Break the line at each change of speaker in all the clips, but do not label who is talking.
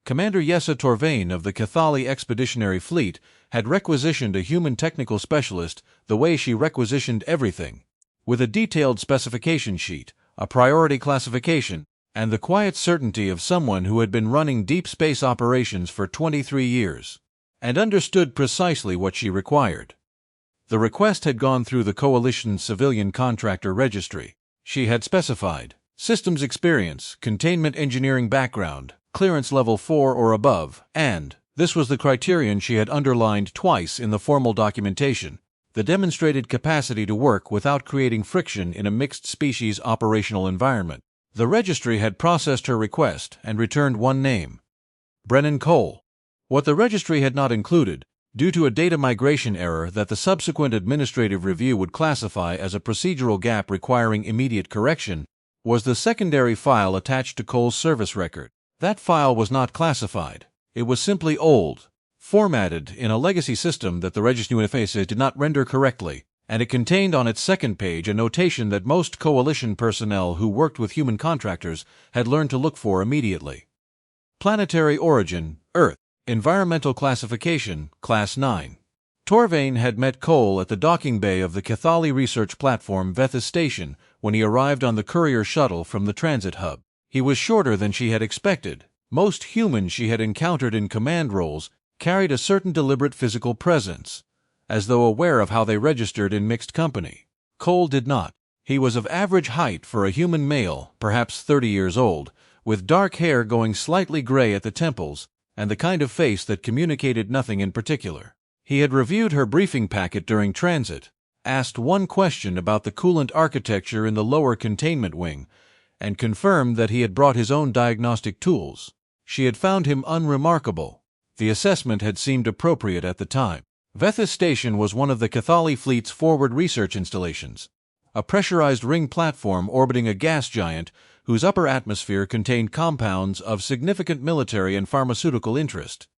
Commander Torvaine of the Cathali Expeditionary Fleet had requisitioned a human technical specialist the way she requisitioned everything, with a detailed specification sheet, a priority classification, and the quiet certainty of someone who had been running deep space operations for 23 years, and understood precisely what she required. The request had gone through the Coalition's civilian contractor registry. She had specified systems experience, containment engineering background, clearance level 4 or above, and, this was the criterion she had underlined twice in the formal documentation, the demonstrated capacity to work without creating friction in a mixed-species operational environment. The registry had processed her request and returned one name: Brennan Cole. What the registry had not included, due to a data migration error that the subsequent administrative review would classify as a procedural gap requiring immediate correction, was the secondary file attached to Cole's service record. That file was not classified. It was simply old, formatted in a legacy system that the registry interface did not render correctly, and it contained on its second page a notation that most Coalition personnel who worked with human contractors had learned to look for immediately. Planetary origin, Earth. Environmental classification, Class 9. Torvaine had met Cole at the docking bay of the Cathali research platform Vethis Station when he arrived on the courier shuttle from the transit hub. He was shorter than she had expected. Most humans she had encountered in command roles carried a certain deliberate physical presence, as though aware of how they registered in mixed company. Cole did not. He was of average height for a human male, perhaps 30 years old, with dark hair going slightly gray at the temples, and the kind of face that communicated nothing in particular. He had reviewed her briefing packet during transit, asked one question about the coolant architecture in the lower containment wing, and confirmed that he had brought his own diagnostic tools. She had found him unremarkable. The assessment had seemed appropriate at the time. Vethis Station was one of the Cathali fleet's forward research installations, a pressurized ring platform orbiting a gas giant whose upper atmosphere contained compounds of significant military and pharmaceutical interest.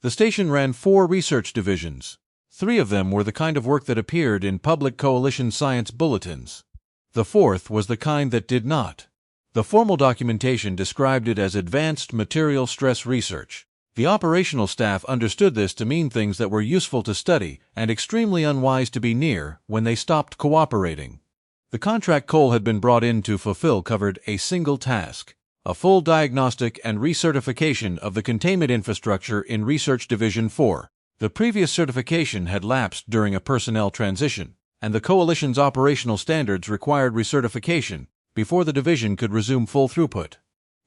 The station ran 4 research divisions. 3 of them were the kind of work that appeared in public Coalition science bulletins. The 4th was the kind that did not. The formal documentation described it as advanced material stress research. The operational staff understood this to mean things that were useful to study and extremely unwise to be near when they stopped cooperating. The contract Cole had been brought in to fulfill covered a single task: a full diagnostic and recertification of the containment infrastructure in Research Division 4. The previous certification had lapsed during a personnel transition, and the Coalition's operational standards required recertification before the division could resume full throughput.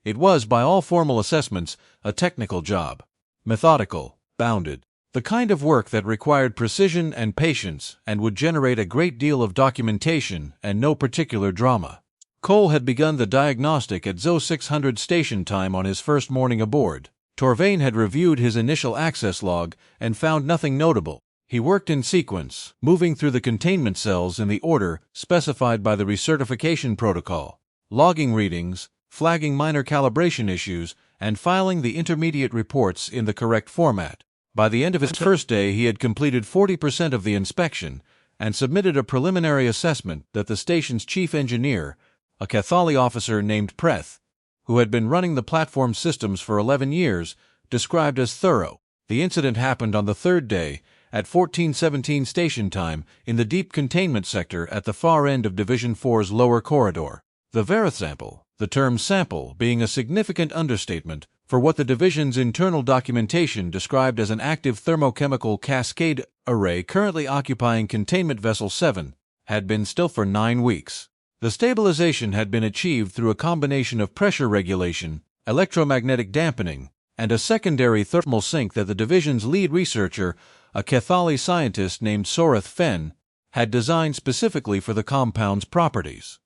It was, by all formal assessments, a technical job, methodical, bounded, the kind of work that required precision and patience and would generate a great deal of documentation and no particular drama. Cole had begun the diagnostic at ZO 600 station time on his first morning aboard. Torvaine had reviewed his initial access log and found nothing notable. He worked in sequence, moving through the containment cells in the order specified by the recertification protocol, logging readings, flagging minor calibration issues, and filing the intermediate reports in the correct format. By the end of his first day, he had completed 40% of the inspection and submitted a preliminary assessment that the station's chief engineer, a Cathali officer named Preth, who had been running the platform systems for 11 years, described as thorough. The incident happened on the 3rd day, at 1417 station time, in the deep containment sector at the far end of Division 4's lower corridor. The varisample, the term sample being a significant understatement for what the division's internal documentation described as an active thermochemical cascade array currently occupying Containment Vessel 7, had been still for 9 weeks. The stabilization had been achieved through a combination of pressure regulation, electromagnetic dampening, and a secondary thermal sink that the division's lead researcher, a Cathali scientist named Soreth Fenn, had designed specifically for the compound's properties.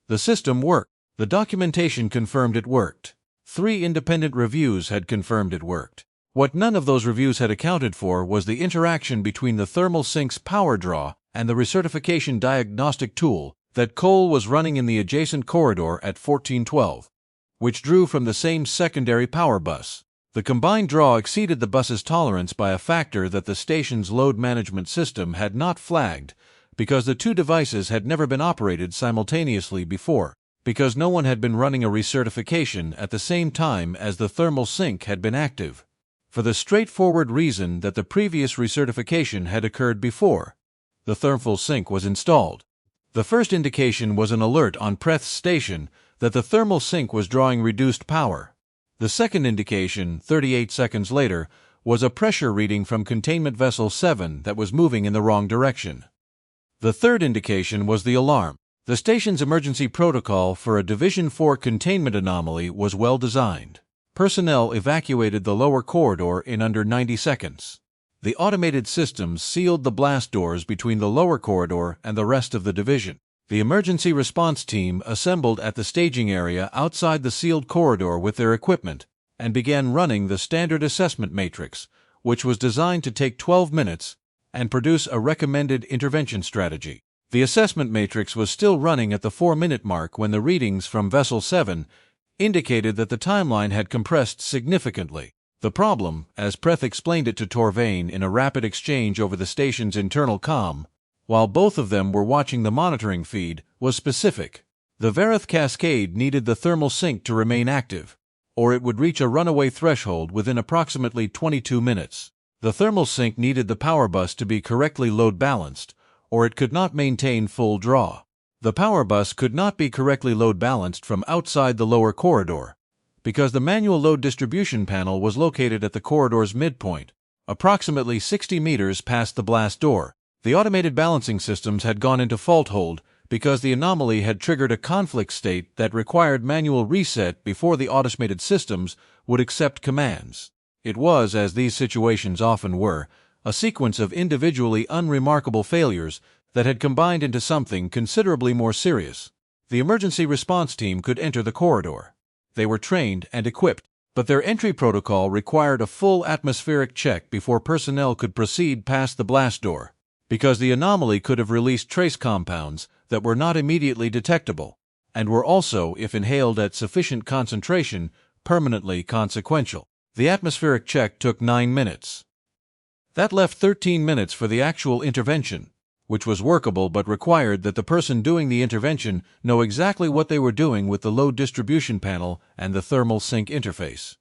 The system worked. The documentation confirmed it worked. 3 independent reviews had confirmed it worked. What none of those reviews had accounted for was the interaction between the thermal sink's power draw and the recertification diagnostic tool that Cole was running in the adjacent corridor at 1412, which drew from the same secondary power bus. The combined draw exceeded the bus's tolerance by a factor that the station's load management system had not flagged because the 2 devices had never been operated simultaneously before. because no one had been running a recertification at the same time as the thermal sink had been active, for the straightforward reason that the previous recertification had occurred before the thermal sink was installed. The first indication was an alert on Preth's station that the thermal sink was drawing reduced power. The second indication, 38 seconds later, was a pressure reading from Containment Vessel 7 that was moving in the wrong direction. The third indication was the alarm. The station's emergency protocol for a Division 4 containment anomaly was well designed. Personnel evacuated the lower corridor in under 90 seconds. The automated systems sealed the blast doors between the lower corridor and the rest of the division. The emergency response team assembled at the staging area outside the sealed corridor with their equipment and began running the standard assessment matrix, which was designed to take 12 minutes and produce a recommended intervention strategy. The assessment matrix was still running at the 4-minute mark when the readings from Vessel 7 indicated that the timeline had compressed significantly. The problem, as Preth explained it to Torvaine in a rapid exchange over the station's internal comm, while both of them were watching the monitoring feed, was specific. The Vareth cascade needed the thermal sink to remain active, or it would reach a runaway threshold within approximately 22 minutes. The thermal sink needed the power bus to be correctly load balanced, or it could not maintain full draw. The power bus could not be correctly load balanced from outside the lower corridor, because the manual load distribution panel was located at the corridor's midpoint, approximately 60 meters past the blast door. The automated balancing systems had gone into fault hold because the anomaly had triggered a conflict state that required manual reset before the automated systems would accept commands. It was, as these situations often were, a sequence of individually unremarkable failures that had combined into something considerably more serious. The emergency response team could enter the corridor. They were trained and equipped, but their entry protocol required a full atmospheric check before personnel could proceed past the blast door, because the anomaly could have released trace compounds that were not immediately detectable, and were also, if inhaled at sufficient concentration, permanently consequential. The atmospheric check took 9 minutes. That left 13 minutes for the actual intervention, which was workable but required that the person doing the intervention know exactly what they were doing with the load distribution panel and the thermal sink interface.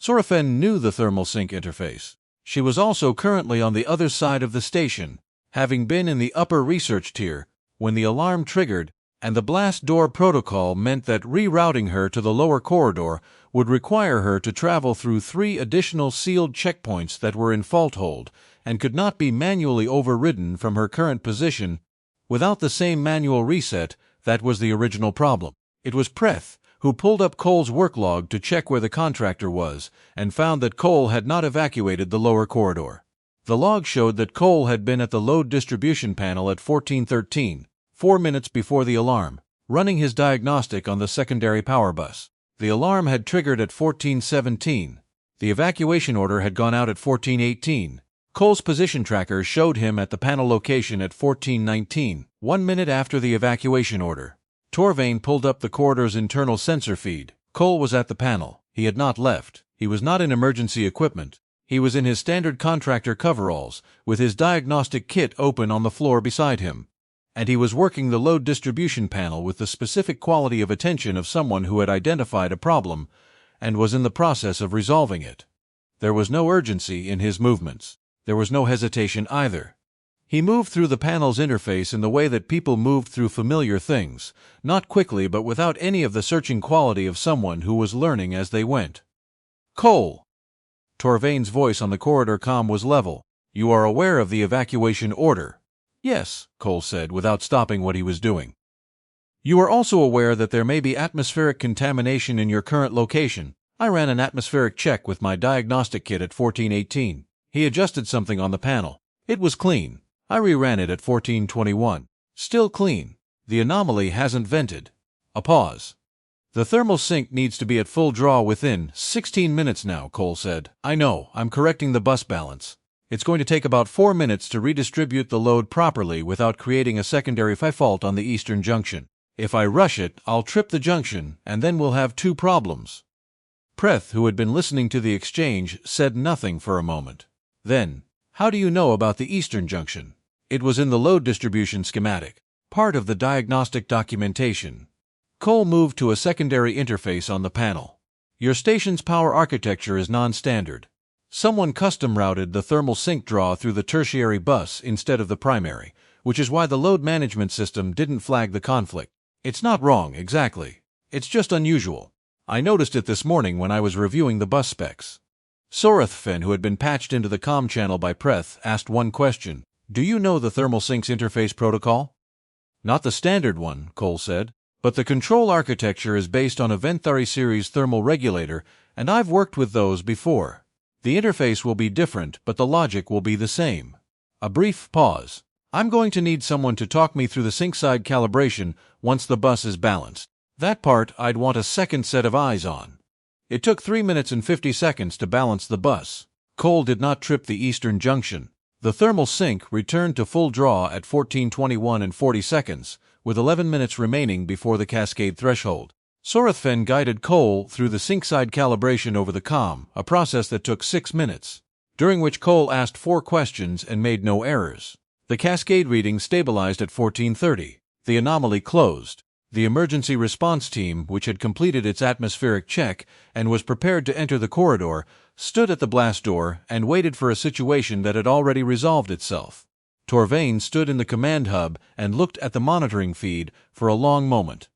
Torvaine knew the thermal sink interface. She was also currently on the other side of the station, having been in the upper research tier when the alarm triggered, and the blast door protocol meant that rerouting her to the lower corridor would require her to travel through 3 additional sealed checkpoints that were in fault hold and could not be manually overridden from her current position without the same manual reset. That was the original problem. It was Preth who pulled up Cole's work log to check where the contractor was and found that Cole had not evacuated the lower corridor. The log showed that Cole had been at the load distribution panel at 14:13, 4 minutes before the alarm, running his diagnostic on the secondary power bus. The alarm had triggered at 14:17. The evacuation order had gone out at 14:18. Cole's position tracker showed him at the panel location at 14:19, 1 minute after the evacuation order. Torvaine pulled up the corridor's internal sensor feed. Cole was at the panel. He had not left. He was not in emergency equipment. He was in his standard contractor coveralls, with his diagnostic kit open on the floor beside him, and he was working the load distribution panel with the specific quality of attention of someone who had identified a problem and was in the process of resolving it. There was no urgency in his movements. There was no hesitation either. He moved through the panel's interface in the way that people moved through familiar things, not quickly but without any of the searching quality of someone who was learning as they went. "Cole!" Torvaine's voice on the corridor comm was level. "You are aware of the evacuation order?" "Yes," Cole said, without stopping what he was doing. "You are also aware that there may be atmospheric contamination in your current location. I ran an atmospheric check with my diagnostic kit at 14:18. He adjusted something on the panel. It was clean. I reran it at 14:21. Still clean. The anomaly hasn't vented." A pause. "The thermal sink needs to be at full draw within 16 minutes now," Cole said. "I know. I'm correcting the bus balance. It's going to take about 4 minutes to redistribute the load properly without creating a secondary fault on the eastern junction. If I rush it, I'll trip the junction, and then we'll have 2 problems." Preth, who had been listening to the exchange, said nothing for a moment. Then, "How do you know about the eastern junction?" "It was in the load distribution schematic, part of the diagnostic documentation." Cole moved to a secondary interface on the panel. Your station's power architecture is non-standard. Someone custom-routed the thermal sink draw through the tertiary bus instead of the primary, which is why the load management system didn't flag the conflict. It's not wrong, exactly. It's just unusual. I noticed it this morning when I was reviewing the bus specs. Torvaine, who had been patched into the comm channel by Preth, asked one question. Do you know the thermal sinks interface protocol? Not the standard one, Cole said, but the control architecture is based on a Planetary series thermal regulator, and I've worked with those before. The interface will be different, but the logic will be the same. A brief pause. I'm going to need someone to talk me through the sink side calibration once the bus is balanced. That part I'd want a second set of eyes on. It took 3 minutes and 50 seconds to balance the bus. Cole did not trip the eastern junction. The thermal sink returned to full draw at 14:21 and 40 seconds, with 11 minutes remaining before the cascade threshold. Torvaine guided Cole through the sink side calibration over the comm, a process that took 6 minutes, during which Cole asked 4 questions and made no errors. The cascade reading stabilized at 14:30. The anomaly closed. The emergency response team, which had completed its atmospheric check and was prepared to enter the corridor, stood at the blast door and waited for a situation that had already resolved itself. Torvaine stood in the command hub and looked at the monitoring feed for a long moment.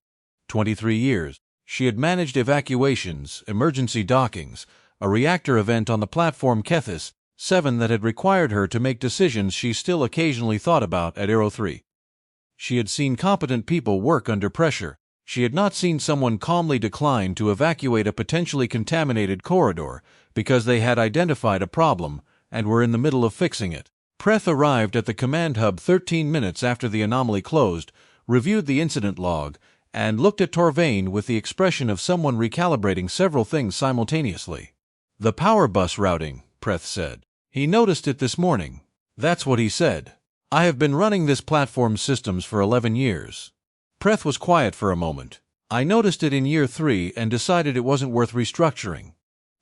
23 years. She had managed evacuations, emergency dockings, a reactor event on the platform Kethis, 7 that had required her to make decisions she still occasionally thought about at Aero 3. She had seen competent people work under pressure. She had not seen someone calmly decline to evacuate a potentially contaminated corridor because they had identified a problem and were in the middle of fixing it. Preth arrived at the command hub 13 minutes after the anomaly closed, reviewed the incident log, and looked at Torvaine with the expression of someone recalibrating several things simultaneously. The power bus routing, Preth said. He noticed it this morning. That's what he said. I have been running this platform's systems for 11 years. Preth was quiet for a moment. I noticed it in year 3 and decided it wasn't worth restructuring.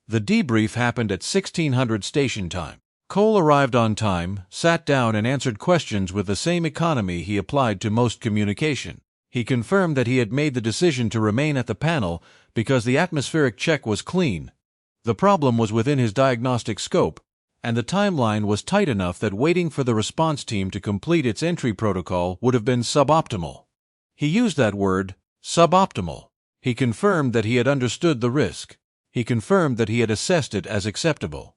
The debrief happened at 1600 station time. Cole arrived on time, sat down and answered questions with the same economy he applied to most communication. He confirmed that he had made the decision to remain at the panel because the atmospheric check was clean. The problem was within his diagnostic scope, and the timeline was tight enough that waiting for the response team to complete its entry protocol would have been suboptimal. He used that word, suboptimal. He confirmed that he had understood the risk. He confirmed that he had assessed it as acceptable.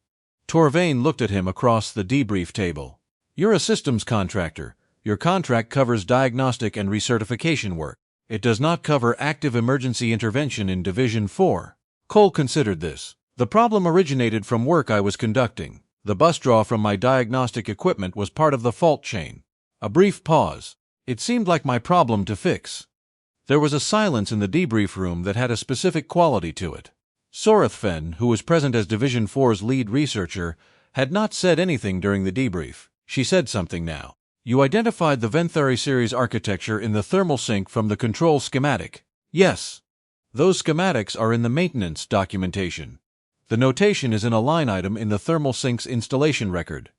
Torvaine looked at him across the debrief table. You're a systems contractor. Your contract covers diagnostic and recertification work. It does not cover active emergency intervention in Division 4. Cole considered this. The problem originated from work I was conducting. The bus draw from my diagnostic equipment was part of the fault chain. A brief pause. It seemed like my problem to fix. There was a silence in the debrief room that had a specific quality to it. Torvaine, who was present as Division 4's lead researcher, had not said anything during the debrief. She said something now. You identified the Planetary series architecture in the thermal sink from the control schematic. Yes. Those schematics are in the maintenance documentation. The notation is in a line item in the thermal sink's installation record.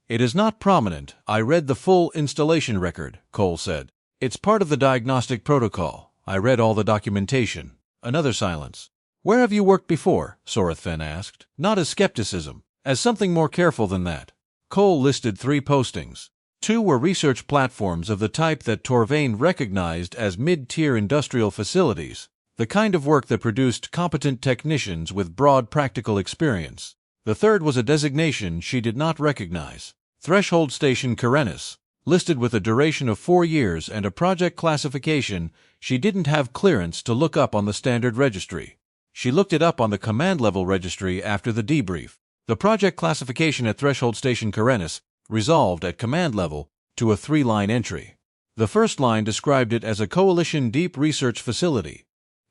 It is not prominent. I read the full installation record, Cole said. It's part of the diagnostic protocol. I read all the documentation. Another silence. Where have you worked before? Torvaine asked. Not as skepticism, as something more careful than that. Cole listed 3 postings. 2 were research platforms of the type that Torvaine recognized as mid-tier industrial facilities, the kind of work that produced competent technicians with broad practical experience. The third was a designation she did not recognize. Threshold Station Karenis, listed with a duration of 4 years and a project classification she didn't have clearance to look up on the standard registry. She looked it up on the command-level registry after the debrief. The project classification at Threshold Station Karenis resolved at command level to a 3-line entry. The first line described it as a coalition deep research facility,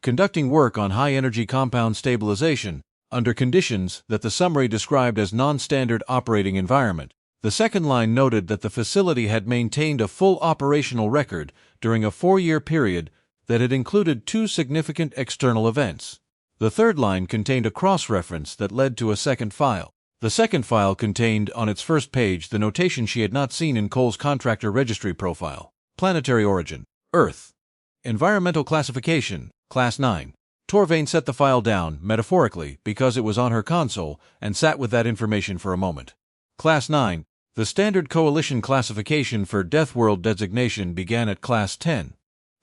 conducting work on high-energy compound stabilization under conditions that the summary described as non-standard operating environment. The second line noted that the facility had maintained a full operational record during a 4-year period that had included 2 significant external events. The third line contained a cross-reference that led to a second file. The second file contained on its first page the notation she had not seen in Cole's Contractor registry profile. Planetary origin, Earth. Environmental Classification, Class 9. Torvaine set the file down, metaphorically, because it was on her console, and sat with that information for a moment. Class 9. The standard coalition classification for Death World designation began at Class 10.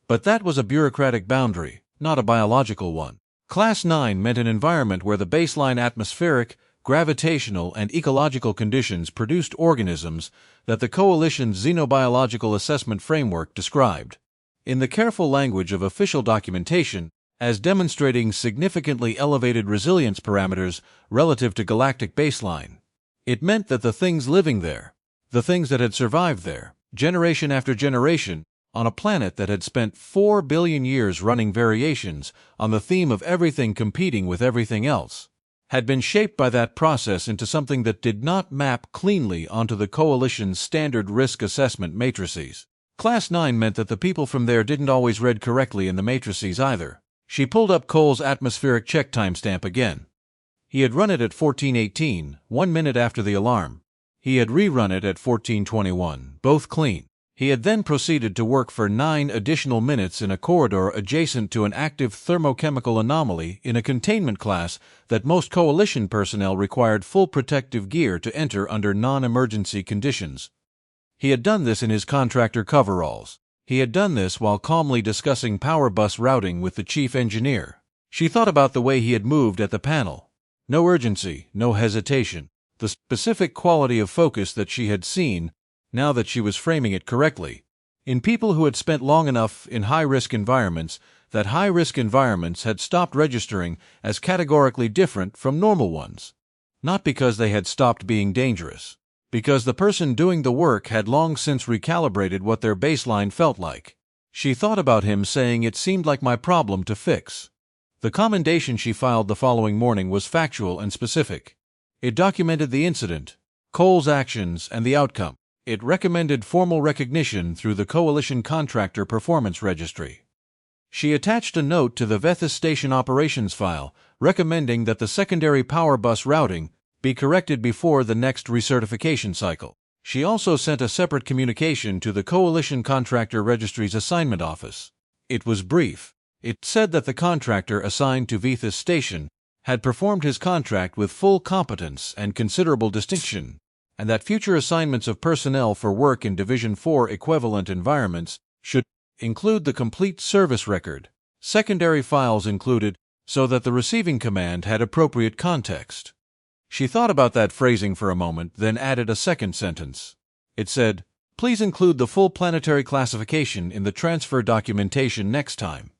But that was a bureaucratic boundary, not a biological one. Class 9 meant an environment where the baseline atmospheric, gravitational, and ecological conditions produced organisms that the Coalition's xenobiological assessment framework described, in the careful language of official documentation, as demonstrating significantly elevated resilience parameters relative to galactic baseline. It meant that the things living there, the things that had survived there, generation after generation, on a planet that had spent 4 billion years running variations on the theme of everything competing with everything else, had been shaped by that process into something that did not map cleanly onto the Coalition's standard risk assessment matrices. Class 9 meant that the people from there didn't always read correctly in the matrices either. She pulled up Cole's atmospheric check timestamp again. He had run it at 14:18, 1 minute after the alarm. He had rerun it at 14:21, both clean. He had then proceeded to work for 9 additional minutes in a corridor adjacent to an active thermochemical anomaly in a containment class that most Coalition personnel required full protective gear to enter under non-emergency conditions. He had done this in his contractor coveralls. He had done this while calmly discussing power bus routing with the chief engineer. She thought about the way he had moved at the panel. No urgency, no hesitation. The specific quality of focus that she had seen, now that she was framing it correctly, in people who had spent long enough in high-risk environments that high-risk environments had stopped registering as categorically different from normal ones. Not because they had stopped being dangerous, because the person doing the work had long since recalibrated what their baseline felt like. She thought about him saying, "It seemed like my problem to fix." The commendation she filed the following morning was factual and specific. It documented the incident, Cole's actions, and the outcome. It recommended formal recognition through the Coalition Contractor Performance Registry. She attached a note to the Vethis Station operations file recommending that the secondary power bus routing be corrected before the next recertification cycle. She also sent a separate communication to the Coalition Contractor Registry's assignment office. It was brief. It said that the contractor assigned to Vethis Station had performed his contract with full competence and considerable distinction, and that future assignments of personnel for work in Division 4 equivalent environments should include the complete service record, secondary files included, so that the receiving command had appropriate context. She thought about that phrasing for a moment, then added a second sentence. It said, "Please include the full planetary classification in the transfer documentation next time.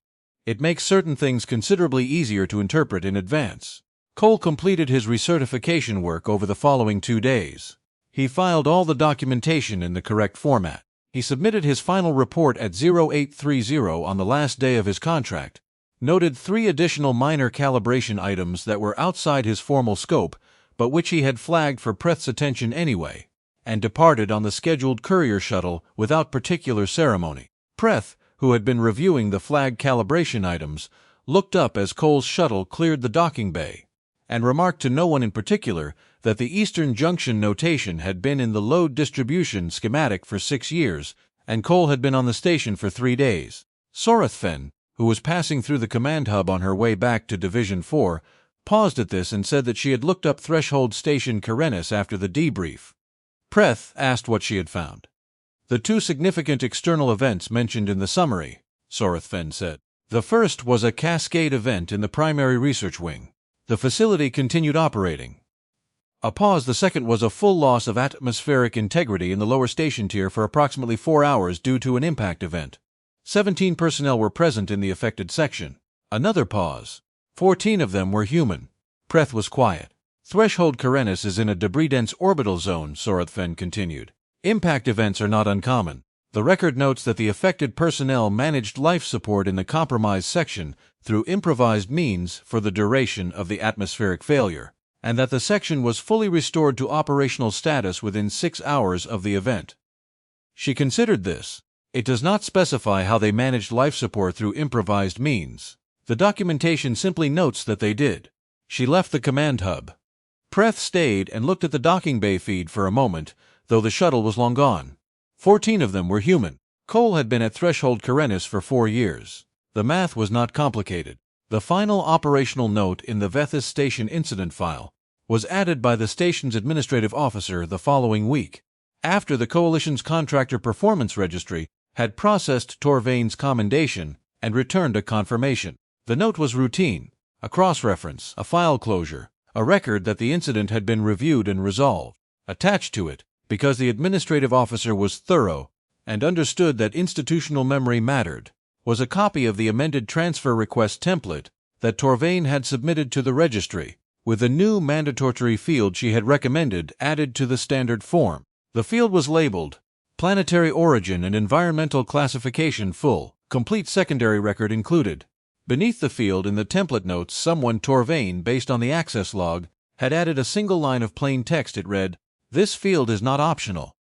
It makes certain things considerably easier to interpret in advance." Cole completed his recertification work over the following 2 days. He filed all the documentation in the correct format. He submitted his final report at 0830 on the last day of his contract, noted 3 additional minor calibration items that were outside his formal scope, but which he had flagged for Preth's attention anyway, and departed on the scheduled courier shuttle without particular ceremony. Preth, who had been reviewing the flagged calibration items, looked up as Cole's shuttle cleared the docking bay, and remarked to no one in particular that the Eastern Junction notation had been in the load distribution schematic for 6 years, and Cole had been on the station for 3 days. Sorethfen, who was passing through the command hub on her way back to Division 4, paused at this and said that she had looked up Threshold Station Karenis after the debrief. Preth asked what she had found. "The 2 significant external events mentioned in the summary," Sorethfen said. "The first was a cascade event in the primary research wing. The facility continued operating." A pause. "The second was a full loss of atmospheric integrity in the lower station tier for approximately 4 hours due to an impact event. 17 personnel were present in the affected section." Another pause. 14 of them were human. Preth was quiet. "Threshold Karenis is in a debris-dense orbital zone," Sorethfen continued. "Impact events are not uncommon. The record notes that the affected personnel managed life support in the compromised section through improvised means for the duration of the atmospheric failure, and that the section was fully restored to operational status within 6 hours of the event." She considered this. It does not specify how they managed life support through improvised means. The documentation simply notes that they did. She left the command hub. Preth stayed and looked at the docking bay feed for a moment, though the shuttle was long gone. 14 of them were human. Cole had been at Threshold Carenis for 4 years. The math was not complicated. The final operational note in the Vethis Station incident file was added by the station's administrative officer the following week, after the Coalition's Contractor Performance Registry had processed Torvaine's commendation and returned a confirmation. The note was routine, a cross-reference, a file closure, a record that the incident had been reviewed and resolved. Attached to it, because the administrative officer was thorough and understood that institutional memory mattered, was a copy of the amended transfer request template that Torvaine had submitted to the registry, with the new mandatory field she had recommended added to the standard form. The field was labeled Planetary Origin and Environmental Classification Full, complete secondary record included. Beneath the field in the template notes, someone, Torvaine, based on the access log, had added a single line of plain text. It read, "This field is not optional.